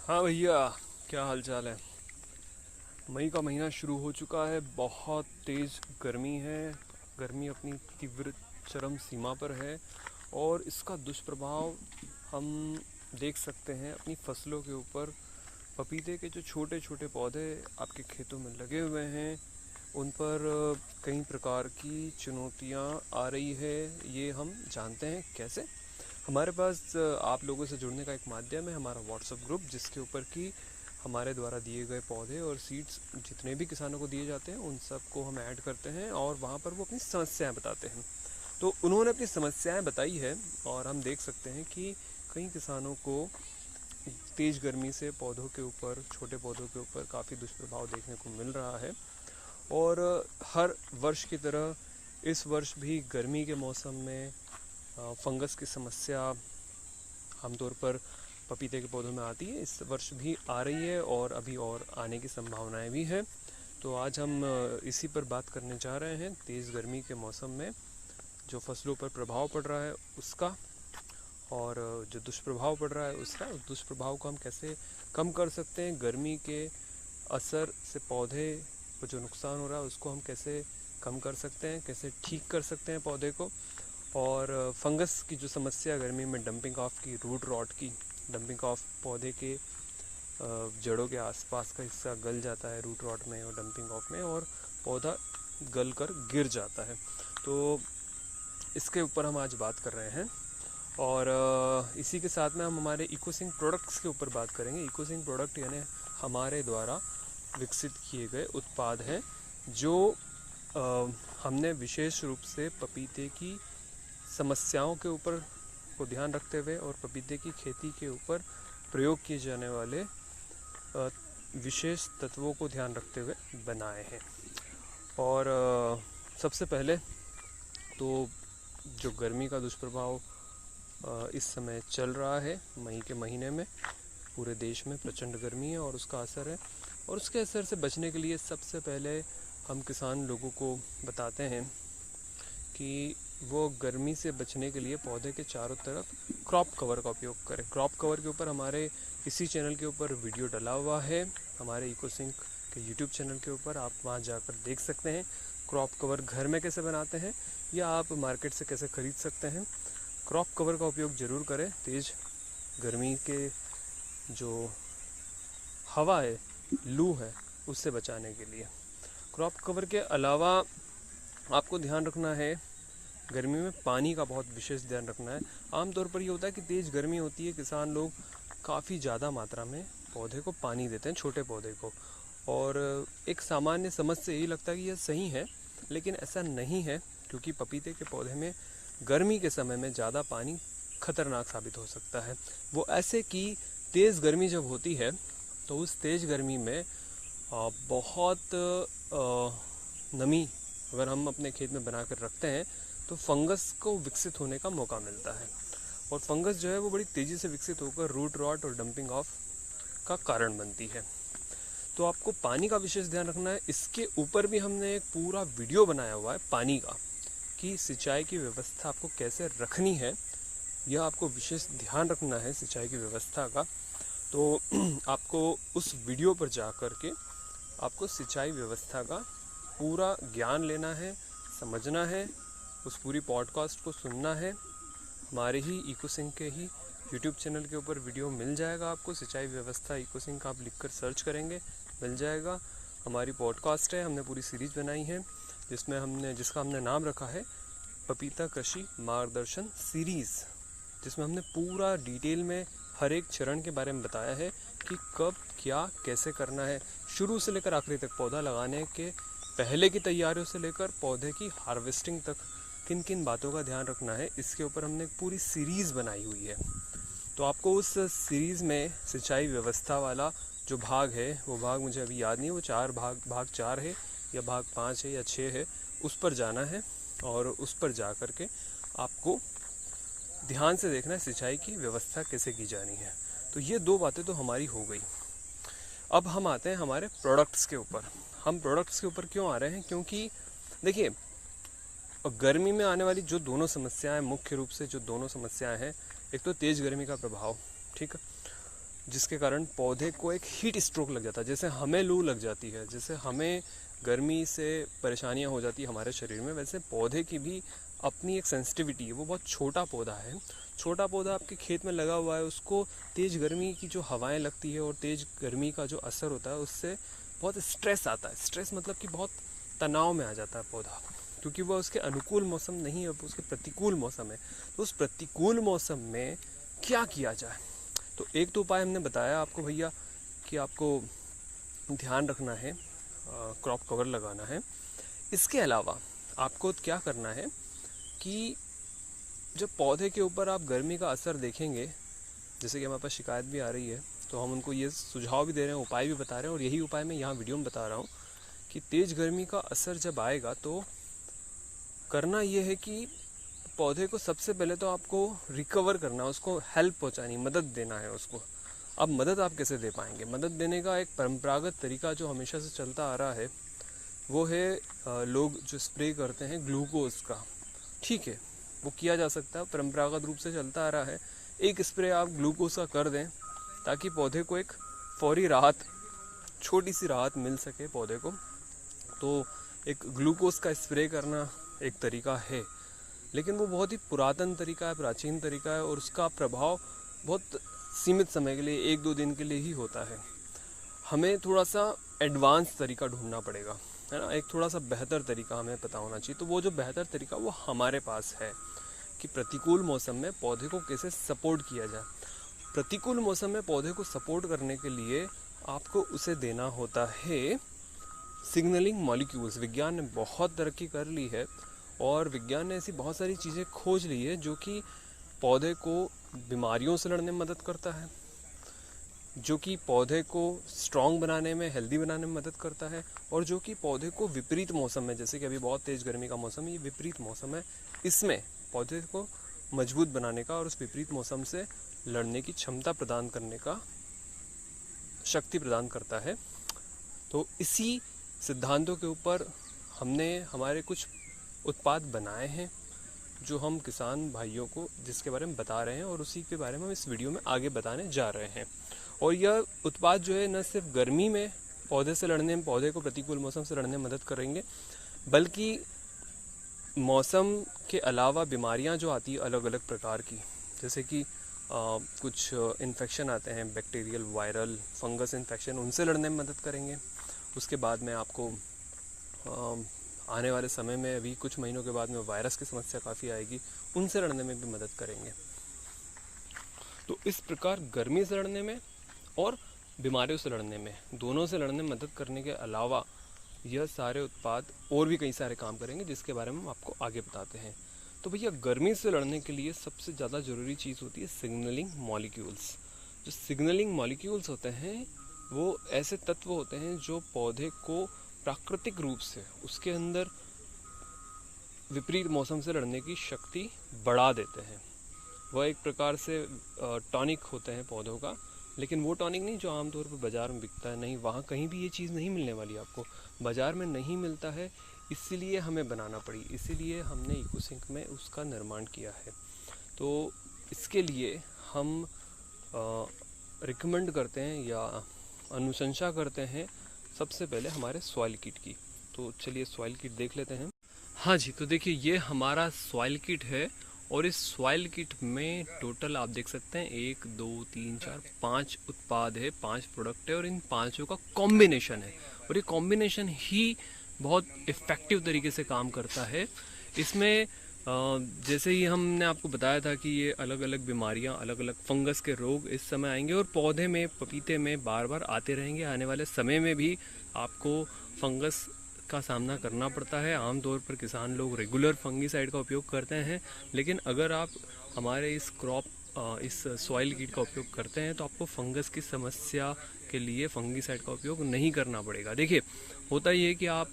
हाँ भैया, क्या हाल चाल है। मई का महीना शुरू हो चुका है। बहुत तेज़ गर्मी है। गर्मी अपनी तीव्र चरम सीमा पर है और इसका दुष्प्रभाव हम देख सकते हैं अपनी फसलों के ऊपर। पपीते के जो छोटे छोटे पौधे आपके खेतों में लगे हुए हैं उन पर कई प्रकार की चुनौतियाँ आ रही है। ये हम जानते हैं कैसे। हमारे पास आप लोगों से जुड़ने का एक माध्यम है, हमारा व्हाट्सएप ग्रुप, जिसके ऊपर की हमारे द्वारा दिए गए पौधे और सीड्स जितने भी किसानों को दिए जाते हैं उन सब को हम ऐड करते हैं और वहाँ पर वो अपनी समस्याएं बताते हैं। तो उन्होंने अपनी समस्याएं बताई है और हम देख सकते हैं कि कई किसानों को तेज़ गर्मी से पौधों के ऊपर, छोटे पौधों के ऊपर काफ़ी दुष्प्रभाव देखने को मिल रहा है। और हर वर्ष की तरह इस वर्ष भी गर्मी के मौसम में फंगस की समस्या आमतौर पर पपीते के पौधों में आती है। इस वर्ष भी आ रही है और अभी और आने की संभावनाएं भी हैं। तो आज हम इसी पर बात करने जा रहे हैं, तेज़ गर्मी के मौसम में जो फसलों पर प्रभाव पड़ रहा है उसका, और जो दुष्प्रभाव पड़ रहा है उसका, उस दुष्प्रभाव को हम कैसे कम कर सकते हैं। गर्मी के असर से पौधे को जो नुकसान हो रहा है उसको हम कैसे कम कर सकते हैं, कैसे ठीक कर सकते हैं पौधे को। और फंगस की जो समस्या गर्मी में, डंपिंग ऑफ की, रूट रॉट की, डंपिंग ऑफ, पौधे के जड़ों के आसपास का हिस्सा गल जाता है रूट रॉट में और डंपिंग ऑफ में, और पौधा गल कर गिर जाता है। तो इसके ऊपर हम आज बात कर रहे हैं। और इसी के साथ में हम हमारे इकोसिंक प्रोडक्ट्स के ऊपर बात करेंगे। इकोसिंक प्रोडक्ट यानी हमारे द्वारा विकसित किए गए उत्पाद हैं जो हमने विशेष रूप से पपीते की समस्याओं के ऊपर को ध्यान रखते हुए और पपीते की खेती के ऊपर प्रयोग किए जाने वाले विशेष तत्वों को ध्यान रखते हुए बनाए हैं। और सबसे पहले तो जो गर्मी का दुष्प्रभाव इस समय चल रहा है, मई के महीने में पूरे देश में प्रचंड गर्मी है और उसका असर है। और उसके असर से बचने के लिए सबसे पहले हम किसान लोगों को बताते हैं कि वो गर्मी से बचने के लिए पौधे के चारों तरफ क्रॉप कवर का उपयोग करें। क्रॉप कवर के ऊपर हमारे इसी चैनल के ऊपर वीडियो डला हुआ है, हमारे इकोसिंक के यूट्यूब चैनल के ऊपर, आप वहाँ जाकर देख सकते हैं क्रॉप कवर घर में कैसे बनाते हैं या आप मार्केट से कैसे ख़रीद सकते हैं। क्रॉप कवर का उपयोग ज़रूर करें तेज़ गर्मी के जो हवा है, लू है, उससे बचाने के लिए। क्रॉप कवर के अलावा आपको ध्यान रखना है, गर्मी में पानी का बहुत विशेष ध्यान रखना है। आमतौर पर ये होता है कि तेज़ गर्मी होती है, किसान लोग काफ़ी ज़्यादा मात्रा में पौधे को पानी देते हैं, छोटे पौधे को। और एक सामान्य समझ से यही लगता है कि यह सही है, लेकिन ऐसा नहीं है, क्योंकि पपीते के पौधे में गर्मी के समय में ज़्यादा पानी खतरनाक साबित हो सकता है। वो ऐसे कि तेज़ गर्मी जब होती है तो उस तेज़ गर्मी में बहुत नमी अगर हम अपने खेत में बना कर रखते हैं तो फंगस को विकसित होने का मौका मिलता है। और फंगस जो है वो बड़ी तेज़ी से विकसित होकर रूट रॉट और डंपिंग ऑफ का कारण बनती है। तो आपको पानी का विशेष ध्यान रखना है। इसके ऊपर भी हमने एक पूरा वीडियो बनाया हुआ है पानी का, कि सिंचाई की व्यवस्था आपको कैसे रखनी है, यह आपको विशेष ध्यान रखना है सिंचाई की व्यवस्था का। तो आपको उस वीडियो पर जा कर के आपको सिंचाई व्यवस्था का पूरा ज्ञान लेना है, समझना है, उस पूरी पॉडकास्ट को सुनना है। हमारे ही इकोसिंक के ही यूट्यूब चैनल के ऊपर वीडियो मिल जाएगा आपको, सिंचाई व्यवस्था इकोसिंक आप लिखकर सर्च करेंगे मिल जाएगा। हमारी पॉडकास्ट है, हमने पूरी सीरीज़ बनाई है जिसका हमने नाम रखा है पपीता कृषि मार्गदर्शन सीरीज़, जिसमें हमने पूरा डिटेल में हर एक चरण के बारे में बताया है कि कब क्या कैसे करना है, शुरू से लेकर आखिरी तक, पौधा लगाने के पहले की तैयारियों से लेकर पौधे की हार्वेस्टिंग तक किन किन बातों का ध्यान रखना है। इसके ऊपर हमने एक पूरी सीरीज़ बनाई हुई है। तो आपको उस सीरीज़ में सिंचाई व्यवस्था वाला जो भाग है, वो भाग मुझे अभी याद नहीं है, वो भाग 4 है या भाग 5 है या 6 है, उस पर जाना है और उस पर जा कर के आपको ध्यान से देखना है सिंचाई की व्यवस्था कैसे की जानी है। तो ये 2 बातें तो हमारी हो गई। अब हम आते हैं हमारे प्रोडक्ट्स के ऊपर। हम प्रोडक्ट्स के ऊपर क्यों आ रहे हैं, क्योंकि देखिए गर्मी में आने वाली जो दोनों समस्याएं, मुख्य रूप से जो दोनों समस्याएं हैं, एक तो तेज़ गर्मी का प्रभाव, ठीक है, जिसके कारण पौधे को एक हीट स्ट्रोक लग जाता है। जैसे हमें लू लग जाती है, जैसे हमें गर्मी से परेशानियां हो जाती है हमारे शरीर में, वैसे पौधे की भी अपनी एक सेंसिटिविटी है। वो बहुत छोटा पौधा है, छोटा पौधा आपके खेत में लगा हुआ है, उसको तेज़ गर्मी की जो हवाएं लगती है और तेज़ गर्मी का जो असर होता है उससे बहुत स्ट्रेस आता है। स्ट्रेस मतलब कि बहुत तनाव में आ जाता है पौधा, क्योंकि वह उसके अनुकूल मौसम नहीं है, उसके प्रतिकूल मौसम है। तो उस प्रतिकूल मौसम में क्या किया जाए? तो एक तो उपाय हमने बताया आपको भैया कि आपको ध्यान रखना है, क्रॉप कवर लगाना है। इसके अलावा आपको क्या करना है कि जब पौधे के ऊपर आप गर्मी का असर देखेंगे, जैसे कि हमारे पास शिकायत भी आ रही है, तो हम उनको ये सुझाव भी दे रहे हैं, उपाय भी बता रहे हैं, और यही उपाय मैं यहाँ वीडियो में बता रहा हूँ कि तेज़ गर्मी का असर जब आएगा तो करना ये है कि पौधे को सबसे पहले तो आपको रिकवर करना, उसको हेल्प पहुंचानी, मदद देना है उसको। अब मदद आप कैसे दे पाएंगे? मदद देने का एक परंपरागत तरीका जो हमेशा से चलता आ रहा है वो है लोग जो स्प्रे करते हैं ग्लूकोज का। ठीक है, वो किया जा सकता है, परंपरागत रूप से चलता आ रहा है। एक स्प्रे आप ग्लूकोज का कर दें ताकि पौधे को एक फौरी राहत, छोटी सी राहत मिल सके पौधे को। तो एक ग्लूकोज का स्प्रे करना एक तरीका है, लेकिन वो बहुत ही पुरातन तरीका है, प्राचीन तरीका है, और उसका प्रभाव बहुत सीमित समय के लिए, 1-2 दिन के लिए ही होता है। हमें थोड़ा सा एडवांस तरीका ढूंढना पड़ेगा, है ना। एक थोड़ा सा बेहतर तरीका हमें पता होना चाहिए। तो वो जो बेहतर तरीका वो हमारे पास है कि प्रतिकूल मौसम में पौधे को कैसे सपोर्ट किया जाए। प्रतिकूल मौसम में पौधे को सपोर्ट करने के लिए आपको उसे देना होता है सिग्नलिंग मॉलिक्यूल्स। विज्ञान ने बहुत तरक्की कर ली है और विज्ञान ने ऐसी बहुत सारी चीज़ें खोज ली है जो कि पौधे को बीमारियों से लड़ने में मदद करता है, जो कि पौधे को स्ट्रॉन्ग बनाने में, हेल्दी बनाने में मदद करता है, और जो कि पौधे को विपरीत मौसम में, जैसे कि अभी बहुत तेज़ गर्मी का मौसम है, ये विपरीत मौसम है, इसमें पौधे को मजबूत बनाने का और उस विपरीत मौसम से लड़ने की क्षमता प्रदान करने का शक्ति प्रदान करता है। तो इसी सिद्धांतों के ऊपर हमने हमारे कुछ उत्पाद बनाए हैं जो हम किसान भाइयों को, जिसके बारे में बता रहे हैं, और उसी के बारे में हम इस वीडियो में आगे बताने जा रहे हैं। और यह उत्पाद जो है न सिर्फ गर्मी में पौधे से लड़ने में, पौधे को प्रतिकूल मौसम से लड़ने में मदद करेंगे, बल्कि मौसम के अलावा बीमारियां जो आती है अलग अलग प्रकार की, जैसे कि कुछ इन्फेक्शन आते हैं, बैक्टीरियल, वायरल, फंगस इन्फेक्शन, उनसे लड़ने में मदद करेंगे। उसके बाद में आपको आने वाले समय में, अभी कुछ महीनों के बाद में वायरस की समस्या काफ़ी आएगी, उनसे लड़ने में भी मदद करेंगे। तो इस प्रकार गर्मी से लड़ने में और बीमारियों से लड़ने में, दोनों से लड़ने में मदद करने के अलावा यह सारे उत्पाद और भी कई सारे काम करेंगे, जिसके बारे में हम आपको आगे बताते हैं। तो भैया, गर्मी से लड़ने के लिए सबसे ज़्यादा ज़रूरी चीज़ होती है सिग्नलिंग मॉलिक्यूल्स। जो सिग्नलिंग मॉलिक्यूल्स होते हैं वो ऐसे तत्व होते हैं जो पौधे को प्राकृतिक रूप से उसके अंदर विपरीत मौसम से लड़ने की शक्ति बढ़ा देते हैं। वह एक प्रकार से टॉनिक होते हैं पौधों का, लेकिन वो टॉनिक नहीं जो आमतौर पर बाज़ार में बिकता है, नहीं, वहाँ कहीं भी ये चीज़ नहीं मिलने वाली आपको, बाज़ार में नहीं मिलता है, इसीलिए हमें बनाना पड़ी, इसीलिए हमने इकोसिंक में उसका निर्माण किया है। तो इसके लिए हम रिकमेंड करते हैं या अनुशंसा करते हैं सबसे पहले हमारे सॉइल किट की। तो चलिए सॉइल किट देख लेते हैं। हाँ जी, तो देखिए ये हमारा सॉइल किट है, और इस सॉइल किट में टोटल आप देख सकते हैं 1 2 3 4 5 उत्पाद है, 5 प्रोडक्ट है, और इन पांचों का कॉम्बिनेशन है, और ये कॉम्बिनेशन ही बहुत इफ़ेक्टिव तरीके से काम करता है। इसमें जैसे ही हमने आपको बताया था कि ये अलग अलग बीमारियां, अलग अलग फंगस के रोग इस समय आएंगे और पौधे में, पपीते में बार बार आते रहेंगे। आने वाले समय में भी आपको फंगस का सामना करना पड़ता है। आमतौर पर किसान लोग रेगुलर फंगीसाइड का उपयोग करते हैं, लेकिन अगर आप हमारे इस सॉइल किट का उपयोग करते हैं तो आपको फंगस की समस्या के लिए फंगीसाइड का उपयोग नहीं करना पड़ेगा। देखिए, होता ये है कि आप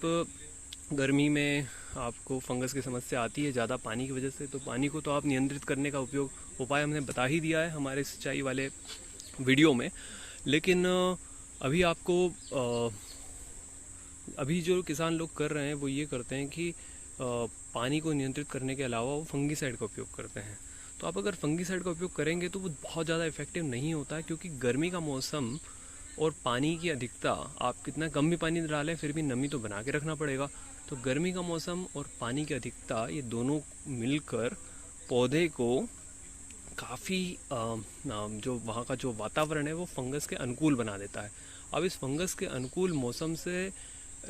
गर्मी में आपको फंगस की समस्या आती है ज़्यादा पानी की वजह से, तो पानी को तो आप नियंत्रित करने का उपाय हमने बता ही दिया है हमारे सिंचाई वाले वीडियो में। लेकिन अभी जो किसान लोग कर रहे हैं वो ये करते हैं कि पानी को नियंत्रित करने के अलावा वो फंगीसाइड का उपयोग करते हैं। तो आप अगर फंगीसाइड का उपयोग करेंगे तो वो बहुत ज़्यादा इफेक्टिव नहीं होता है, क्योंकि गर्मी का मौसम और पानी की अधिकता, आप कितना कम भी पानी डालें फिर भी नमी तो बना के रखना पड़ेगा। तो गर्मी का मौसम और पानी की अधिकता ये दोनों मिलकर पौधे को काफ़ी जो वहाँ का जो वातावरण है वो फंगस के अनुकूल बना देता है। अब इस फंगस के अनुकूल मौसम से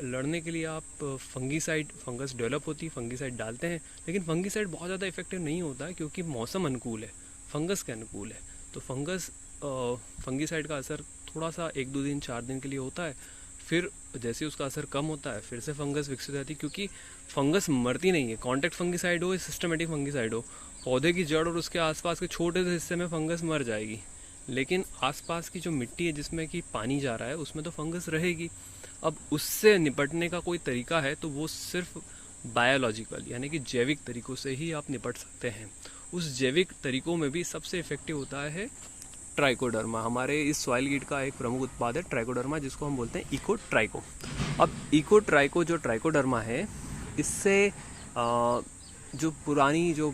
लड़ने के लिए आप फंगीसाइड, फंगस डेवलप होती है, फंगीसाइड डालते हैं, लेकिन फंगीसाइड बहुत ज़्यादा इफेक्टिव नहीं होता है, क्योंकि मौसम अनुकूल है, फंगस के अनुकूल है। तो फंगीसाइड का असर थोड़ा सा 1-2 दिन 4 दिन के लिए होता है, फिर जैसे उसका असर कम होता है फिर से फंगस विकसित हो जाती है, क्योंकि फंगस मरती नहीं है। कॉन्टैक्ट फंगीसाइड हो या सिस्टमेटिक फंगीसाइड हो, पौधे की जड़ और उसके आसपास के छोटे से हिस्से में फंगस मर जाएगी, लेकिन आसपास की जो मिट्टी है जिसमें कि पानी जा रहा है उसमें तो फंगस रहेगी। अब उससे निपटने का कोई तरीका है तो वो सिर्फ बायोलॉजिकल यानी कि जैविक तरीकों से ही आप निपट सकते हैं। उस जैविक तरीकों में भी सबसे इफेक्टिव होता है ट्राइकोडर्मा। हमारे इस सॉइल कीट का एक प्रमुख उत्पाद है ट्राइकोडर्मा, जिसको हम बोलते हैं इको ट्राइको। अब इको ट्राइको जो ट्राइकोडर्मा है, इससे जो पुरानी जो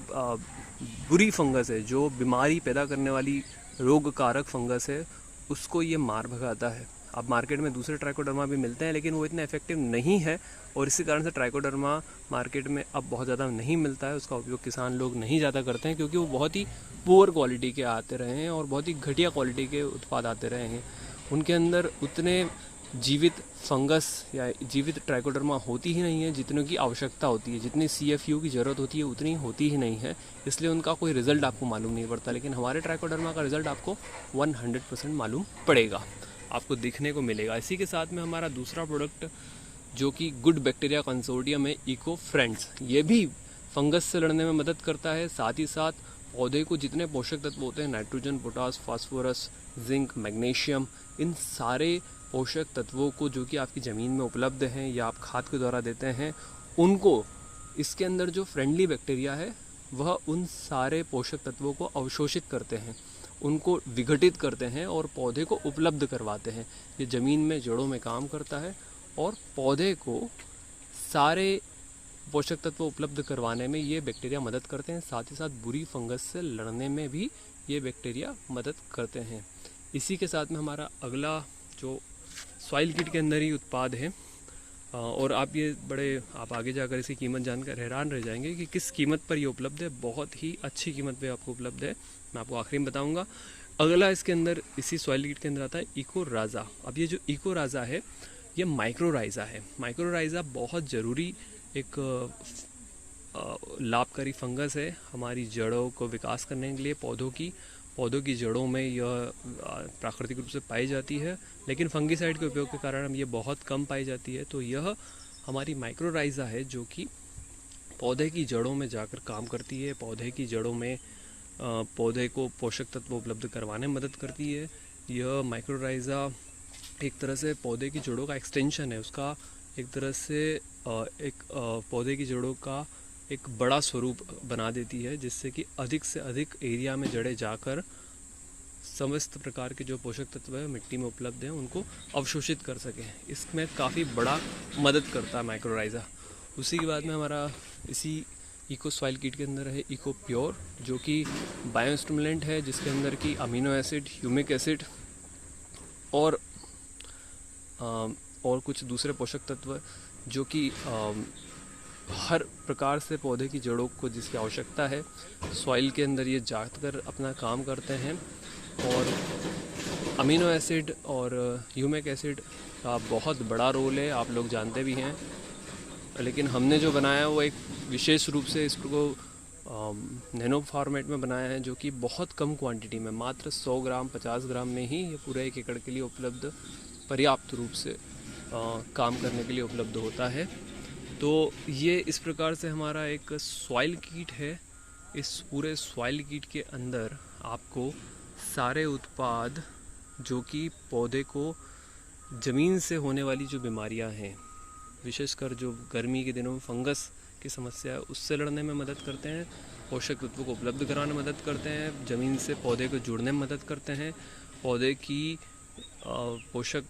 बुरी फंगस है, जो बीमारी पैदा करने वाली रोग कारक फंगस है, उसको ये मार भगाता है। अब मार्केट में दूसरे ट्राइकोडर्मा भी मिलते हैं, लेकिन वो इतना इफेक्टिव नहीं है, और इसी कारण से ट्राइकोडर्मा मार्केट में अब बहुत ज़्यादा नहीं मिलता है। उसका उपयोग किसान लोग नहीं ज़्यादा करते हैं, क्योंकि वो बहुत ही पुअर क्वालिटी के आते रहे हैं और बहुत ही घटिया क्वालिटी के उत्पाद आते रहे हैं। उनके अंदर उतने जीवित फंगस या जीवित ट्राइकोडर्मा होती ही नहीं है जितने की आवश्यकता होती है, जितनी CFU की ज़रूरत होती है उतनी होती ही नहीं है, इसलिए उनका कोई रिजल्ट आपको मालूम नहीं पड़ता। लेकिन हमारे ट्राइकोडर्मा का रिजल्ट आपको 100% मालूम पड़ेगा, आपको दिखने को मिलेगा। इसी के साथ में हमारा दूसरा प्रोडक्ट जो कि गुड बैक्टीरिया कंसोर्टियम है, इको फ्रेंड्स, ये भी फंगस से लड़ने में मदद करता है। साथ ही साथ पौधे को जितने पोषक तत्व होते हैं, nitrogen, potash, phosphorus, zinc, magnesium, इन सारे पोषक तत्वों को जो कि आपकी ज़मीन में उपलब्ध हैं या आप खाद के द्वारा देते हैं, उनको इसके अंदर जो फ्रेंडली बैक्टीरिया है वह उन सारे पोषक तत्वों को अवशोषित करते हैं, उनको विघटित करते हैं और पौधे को उपलब्ध करवाते हैं। ये ज़मीन में जड़ों में काम करता है और पौधे को सारे पोषक तत्व उपलब्ध करवाने में ये बैक्टीरिया मदद करते हैं। साथ ही साथ बुरी फंगस से लड़ने में भी ये बैक्टीरिया मदद करते हैं। इसी के साथ में हमारा अगला जो सॉइल किट के अंदर ही उत्पाद है, और आप आगे जाकर इसकी कीमत जानकर हैरान रह जाएंगे कि किस कीमत पर ये उपलब्ध है। बहुत ही अच्छी कीमत पे आपको उपलब्ध है, मैं आपको आखिरी में बताऊंगा। अगला इसके अंदर, इसी सॉइल किट के अंदर आता है इको राजा। अब ये जो इको राजा है ये माइक्रोराइजा है। माइक्रोराइजा बहुत ज़रूरी एक लाभकारी फंगस है हमारी जड़ों को विकास करने के लिए। पौधों की जड़ों में यह प्राकृतिक रूप से पाई जाती है, लेकिन फंगीसाइड के उपयोग के कारण हम ये बहुत कम पाई जाती है। तो यह हमारी माइक्रोराइजा है जो कि पौधे की जड़ों में जाकर काम करती है, पौधे की जड़ों में पौधे को पोषक तत्व उपलब्ध करवाने में मदद करती है। यह माइक्रोराइजा एक तरह से पौधे की जड़ों का एक्सटेंशन है, उसका एक तरह से पौधे की जड़ों का एक बड़ा स्वरूप बना देती है, जिससे कि अधिक से अधिक एरिया में जड़ें जाकर समस्त प्रकार के जो पोषक तत्व है मिट्टी में उपलब्ध हैं उनको अवशोषित कर सकें। इसमें काफ़ी बड़ा मदद करता है माइक्रोराइजा। उसी के बाद में हमारा इसी इको सॉइल किट के अंदर है इको प्योर, जो कि बायोस्टिमुलेंट है, जिसके अंदर की अमीनो एसिड, ह्यूमिक एसिड और कुछ दूसरे पोषक तत्व जो कि हर प्रकार से पौधे की जड़ों को जिसकी आवश्यकता है सॉइल के अंदर ये जाकर अपना काम करते हैं। और अमीनो एसिड और ह्यूमिक एसिड का बहुत बड़ा रोल है, आप लोग जानते भी हैं, लेकिन हमने जो बनाया वो एक विशेष रूप से इसको नैनो फॉर्मेट में बनाया है, जो कि बहुत कम क्वांटिटी में, मात्र 100 ग्राम 50 ग्राम में ही ये पूरा 1 एकड़ के लिए उपलब्ध, पर्याप्त रूप से काम करने के लिए उपलब्ध होता है। तो ये इस प्रकार से हमारा एक सॉइल किट है। इस पूरे सॉइल किट के अंदर आपको सारे उत्पाद जो कि पौधे को ज़मीन से होने वाली जो बीमारियां हैं, विशेषकर जो गर्मी के दिनों में फंगस की समस्या है उससे लड़ने में मदद करते हैं, पोषक तत्वों को उपलब्ध कराने में मदद करते हैं, ज़मीन से पौधे को जुड़ने में मदद करते हैं, पौधे की पोषक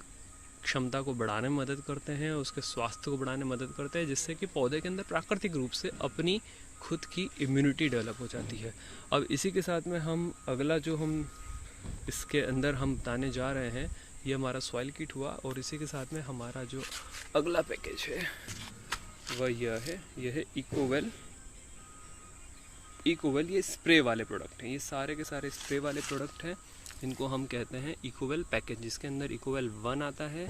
क्षमता को बढ़ाने में मदद करते हैं, उसके स्वास्थ्य को बढ़ाने में मदद करते हैं, जिससे कि पौधे के अंदर प्राकृतिक रूप से अपनी खुद की इम्यूनिटी डेवलप हो जाती है। अब इसी के साथ में हम अगला जो हम इसके अंदर हम बताने जा रहे हैं, ये हमारा सॉइल किट हुआ। और इसी के साथ में हमारा जो अगला पैकेज है वह यह है इकोवेल। ये स्प्रे वाले प्रोडक्ट हैं, ये सारे के सारे स्प्रे वाले प्रोडक्ट हैं, इनको हम कहते हैं इकोवेल पैकेज, जिसके अंदर इकोवेल 1 आता है,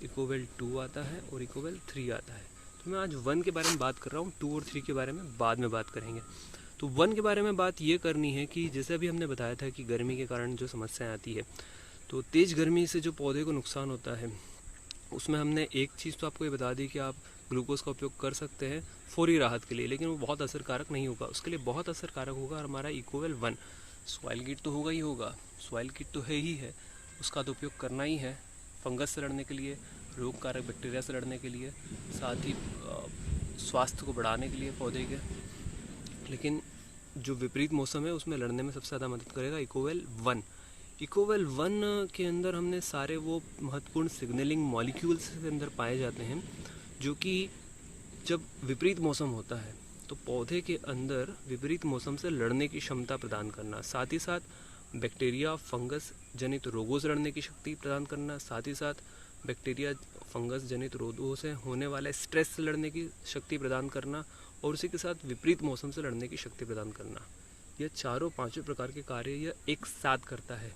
इकोवेल 2 आता है और इकोवेल 3 आता है। तो मैं आज 1 के बारे में बात कर रहा हूँ, 2 और 3 के बारे में बाद में बात करेंगे। तो 1 के बारे में बात ये करनी है कि जैसे अभी हमने बताया था कि गर्मी के कारण जो समस्याएं आती है, तो तेज़ गर्मी से जो पौधे को नुकसान होता है, उसमें हमने एक चीज़ तो आपको ये बता दी कि आप ग्लूकोज का उपयोग कर सकते हैं फौरी राहत के लिए, लेकिन वो बहुत असरकारक नहीं होगा। उसके लिए बहुत असरकारक होगा हमारा इकोवेल 1। सॉइल किट तो होगा ही होगा, सॉइल किट तो है ही है, उसका तो उपयोग करना ही है फंगस से लड़ने के लिए, रोग कारक बैक्टीरिया से लड़ने के लिए, साथ ही स्वास्थ्य को बढ़ाने के लिए पौधे के। लेकिन जो विपरीत मौसम है उसमें लड़ने में सबसे ज़्यादा मदद करेगा इकोवेल 1। इकोवेल 1 के अंदर हमने सारे वो महत्वपूर्ण सिग्नलिंग मॉलिक्यूल्स के अंदर पाए जाते हैं, जो कि जब विपरीत मौसम होता है तो पौधे के अंदर विपरीत मौसम से लड़ने की क्षमता प्रदान करना, साथ ही साथ बैक्टीरिया फंगस जनित रोगों से लड़ने की शक्ति प्रदान करना, साथ ही साथ बैक्टीरिया फंगस जनित रोगों से होने वाले स्ट्रेस से लड़ने की शक्ति प्रदान करना, और उसी के साथ विपरीत मौसम से लड़ने की शक्ति प्रदान करना। यह चारों पांचों प्रकार के कार्य यह एक साथ करता है।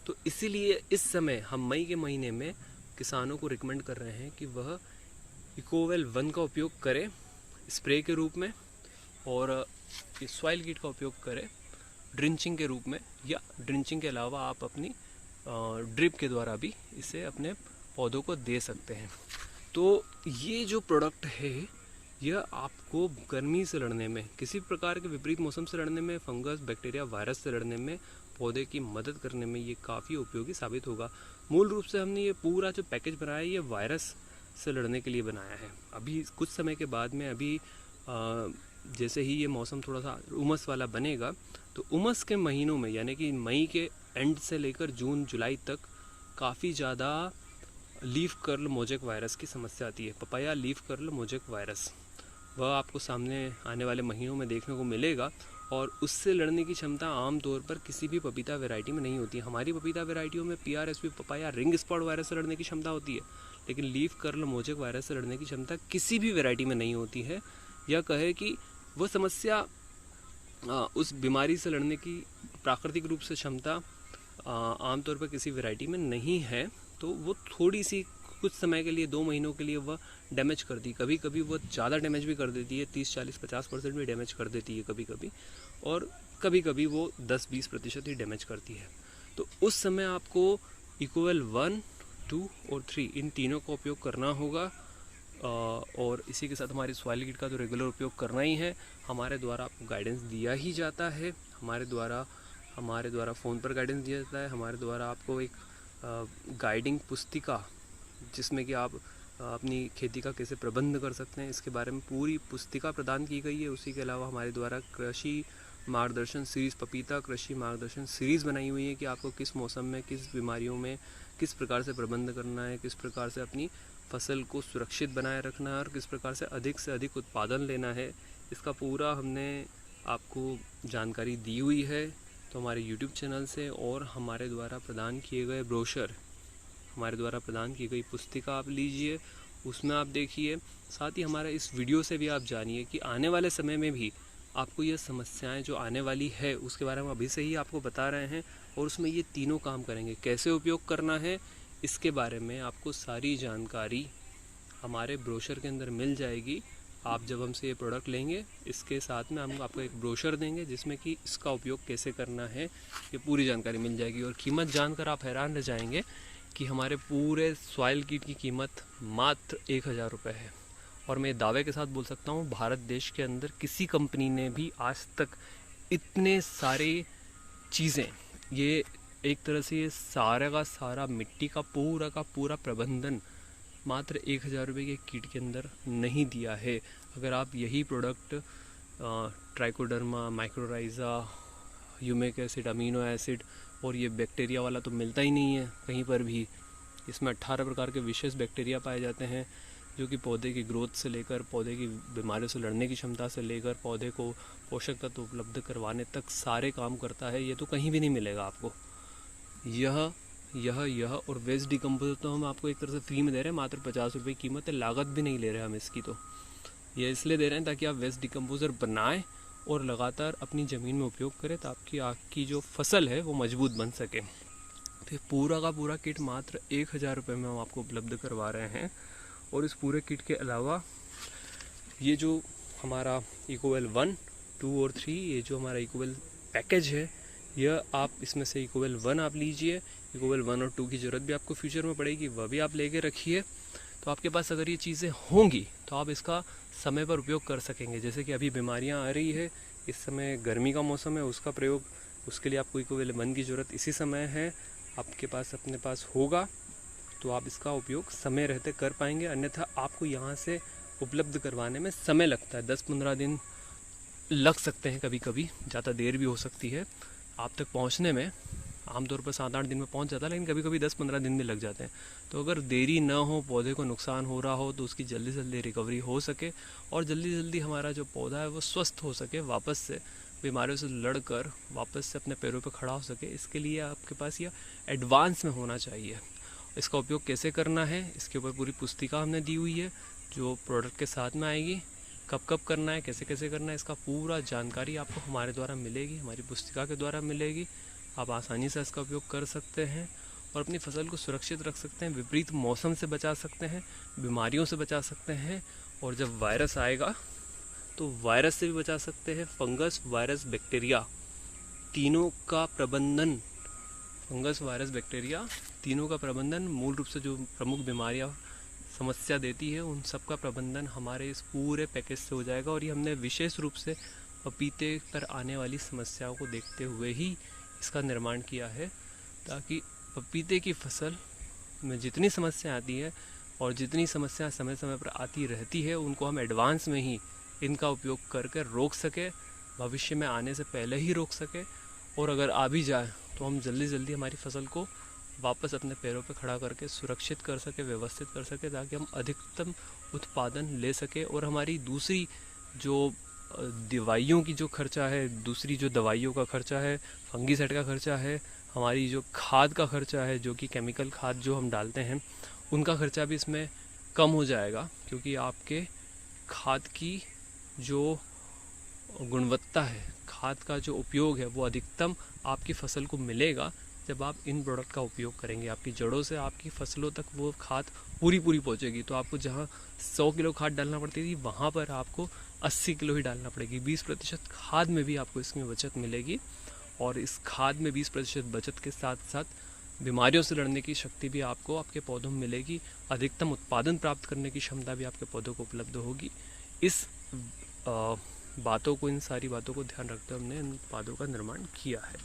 तो इसीलिए इस समय हम मई के महीने में किसानों को रिकमेंड कर रहे हैं कि वह इकोवेल 1 का उपयोग करें स्प्रे के रूप में, और इस सॉइल किट का उपयोग करें ड्रिंचिंग के रूप में, या ड्रिंचिंग के अलावा आप अपनी ड्रिप के द्वारा भी इसे अपने पौधों को दे सकते हैं। तो ये जो प्रोडक्ट है यह आपको गर्मी से लड़ने में, किसी प्रकार के विपरीत मौसम से लड़ने में, फंगस बैक्टीरिया वायरस से लड़ने में, पौधे की मदद करने में ये काफ़ी उपयोगी साबित होगा। मूल रूप से हमने ये पूरा जो पैकेज बनाया है ये वायरस से लड़ने के लिए बनाया है। अभी कुछ समय के बाद में जैसे ही ये मौसम थोड़ा सा उमस वाला बनेगा, तो उमस के महीनों में यानी कि मई के एंड से लेकर जून जुलाई तक काफ़ी ज़्यादा लीफ कर्ल मोजेक वायरस की समस्या आती है। Papaya leaf curl mosaic virus, वह आपको सामने आने वाले महीनों में देखने को मिलेगा, और उससे लड़ने की क्षमता आमतौर पर किसी भी पपीता वैरायटी में नहीं होती है। हमारी पपीता वैरायटियों में PRSP papaya ring spot virus से लड़ने की क्षमता होती है, लेकिन लीफ कर्ल मोजेक वायरस से लड़ने की क्षमता किसी भी वैरायटी में नहीं होती है। यह कहे कि वह समस्या उस बीमारी से लड़ने की प्राकृतिक रूप से क्षमता आमतौर पर किसी वैरायटी में नहीं है, तो वो थोड़ी सी कुछ समय के लिए 2 महीनों के लिए वह डैमेज कर दी, कभी कभी वह ज़्यादा डैमेज भी कर देती है, 30-40-50% भी डैमेज कर देती है कभी कभी, और कभी कभी वो 10-20% ही डैमेज करती है। तो उस समय आपको इकोवेल 1, 2 और 3 इन तीनों का उपयोग करना होगा। और इसी के साथ हमारी सॉइल किट का तो रेगुलर उपयोग करना ही है। हमारे द्वारा आपको गाइडेंस दिया ही जाता है, हमारे द्वारा फ़ोन पर गाइडेंस दिया जाता है, हमारे द्वारा आपको एक गाइडिंग पुस्तिका, जिसमें कि आप अपनी खेती का कैसे प्रबंध कर सकते हैं इसके बारे में पूरी पुस्तिका प्रदान की गई है। उसी के अलावा हमारे द्वारा कृषि मार्गदर्शन सीरीज़, पपीता कृषि मार्गदर्शन सीरीज़ बनाई हुई है कि आपको किस मौसम में, किस बीमारियों में किस प्रकार से प्रबंध करना है, किस प्रकार से अपनी फसल को सुरक्षित बनाए रखना है, और किस प्रकार से अधिक उत्पादन लेना है, इसका पूरा हमने आपको जानकारी दी हुई है। तो हमारे YouTube चैनल से और हमारे द्वारा प्रदान किए गए ब्रोशर, हमारे द्वारा प्रदान की गई पुस्तिका आप लीजिए, उसमें आप देखिए। साथ ही हमारा इस वीडियो से भी आप जानिए कि आने वाले समय में भी आपको ये समस्याएं जो आने वाली है उसके बारे में अभी से ही आपको बता रहे हैं, और उसमें ये तीनों काम करेंगे। कैसे उपयोग करना है इसके बारे में आपको सारी जानकारी हमारे ब्रोशर के अंदर मिल जाएगी। आप जब हमसे ये प्रोडक्ट लेंगे, इसके साथ में हम आपको एक ब्रोशर देंगे जिसमें कि इसका उपयोग कैसे करना है ये पूरी जानकारी मिल जाएगी। और कीमत जानकर आप हैरान रह जाएंगे कि हमारे पूरे सॉइल किट की कीमत मात्र 1000 रुपये है। और मैं दावे के साथ बोल सकता हूँ भारत देश के अंदर किसी कंपनी ने भी आज तक इतने सारे चीज़ें, ये एक तरह से ये सारा का सारा मिट्टी का पूरा प्रबंधन मात्र 1000 रुपये के किट के अंदर नहीं दिया है। अगर आप यही product trichoderma, mycorrhiza, humic acid, amino acid और ये बैक्टीरिया वाला तो मिलता ही नहीं है कहीं पर भी। इसमें 18 प्रकार के विशेष बैक्टीरिया पाए जाते हैं जो कि पौधे की ग्रोथ से लेकर पौधे की बीमारियों से लड़ने की क्षमता से लेकर पौधे को पोषक तत्व उपलब्ध करवाने तक सारे काम करता है। ये तो कहीं भी नहीं मिलेगा आपको। यह और वेस्ट डिकम्पोजर तो हम आपको एक तरह से फ्री में दे रहे हैं, मात्र 50 रुपये कीमत है, लागत भी नहीं ले रहे हम इसकी। तो ये इसलिए दे रहे हैं ताकि आप वेस्ट डिकम्पोजर बनाएं और लगातार अपनी ज़मीन में उपयोग करें, ताकि आपकी जो फसल है वो मजबूत बन सके। तो ये पूरा का पूरा किट मात्र 1000 रुपये में हम आपको उपलब्ध करवा रहे हैं। और इस पूरे किट के अलावा ये जो हमारा इकोवेल 1, 2 और 3, ये जो हमारा इकोवेल पैकेज है, यह आप इसमें से इकोवेल 1 आप लीजिए। इकोवेल 1 और 2 की ज़रूरत भी आपको फ्यूचर में पड़ेगी, वह भी आप लेके रखिए। तो आपके पास अगर ये चीज़ें होंगी तो आप इसका समय पर उपयोग कर सकेंगे। जैसे कि अभी बीमारियां आ रही है, इस समय गर्मी का मौसम है, उसका प्रयोग उसके लिए आपको इकोवेल 1 की ज़रूरत इसी समय है, आपके पास अपने पास होगा तो आप इसका उपयोग समय रहते कर पाएंगे। अन्यथा आपको यहाँ से उपलब्ध करवाने में समय लगता है, 10-15 दिन लग सकते हैं, कभी कभी ज़्यादा देर भी हो सकती है आप तक पहुँचने में। आमतौर पर 7-8 दिन में पहुँच जाता है, लेकिन कभी कभी 10-15 दिन भी लग जाते हैं। तो अगर देरी ना हो, पौधे को नुकसान हो रहा हो, तो उसकी जल्दी से जल्दी रिकवरी हो सके और जल्दी जल्दी हमारा जो पौधा है वो स्वस्थ हो सके, वापस से बीमारियों से लड़कर वापस से अपने पैरों पर खड़ा हो सके, इसके लिए आपके पास यह एडवांस में होना चाहिए। इसका उपयोग कैसे करना है, इसके ऊपर पूरी पुस्तिका हमने दी हुई है जो प्रोडक्ट के साथ में आएगी। कब कब करना है, कैसे कैसे करना है, इसका पूरा जानकारी आपको हमारे द्वारा मिलेगी, हमारी पुस्तिका के द्वारा मिलेगी। आप आसानी से इसका उपयोग कर सकते हैं और अपनी फसल को सुरक्षित रख सकते हैं, विपरीत मौसम से बचा सकते हैं, बीमारियों से बचा सकते हैं। और जब वायरस आएगा तो वायरस से भी बचा सकते हैं। फंगस, वायरस, बैक्टीरिया, तीनों का प्रबंधन, फंगस, वायरस, बैक्टीरिया, तीनों का प्रबंधन, मूल रूप से जो प्रमुख बीमारियां समस्या देती है उन सब का प्रबंधन हमारे इस पूरे पैकेज से हो जाएगा। और ये हमने विशेष रूप से पपीते पर आने वाली समस्याओं को देखते हुए ही इसका निर्माण किया है, ताकि पपीते की फसल में जितनी समस्या आती है और जितनी समस्या समय समय पर आती रहती है, उनको हम एडवांस में ही इनका उपयोग करके रोक सके, भविष्य में आने से पहले ही रोक सके। और अगर आ भी जाए तो हम जल्दी जल्दी हमारी फसल को वापस अपने पैरों पर खड़ा करके सुरक्षित कर सके, व्यवस्थित कर सके, ताकि हम अधिकतम उत्पादन ले सके। और हमारी दूसरी जो दवाइयों की जो खर्चा है, दूसरी जो दवाइयों का खर्चा है, फंगीसाइड का खर्चा है, हमारी जो खाद का खर्चा है, जो कि केमिकल खाद जो हम डालते हैं, उनका खर्चा भी इसमें कम हो जाएगा। क्योंकि आपके खाद की जो गुणवत्ता है, खाद का जो उपयोग है, वो अधिकतम आपकी फसल को मिलेगा जब आप इन प्रोडक्ट का उपयोग करेंगे। आपकी जड़ों से आपकी फसलों तक वो खाद पूरी पहुंचेगी। तो आपको जहां 100 किलो खाद डालना पड़ती थी, वहां पर आपको 80 किलो ही डालना पड़ेगी। 20% खाद में भी आपको इसमें बचत मिलेगी। और इस खाद में 20% बचत के साथ साथ बीमारियों से लड़ने की शक्ति भी आपको आपके पौधों में मिलेगी। अधिकतम उत्पादन प्राप्त करने की क्षमता भी आपके पौधों को उपलब्ध होगी। इस इन सारी बातों को ध्यान रखते हुए हमने इन उत्पादों का निर्माण किया है।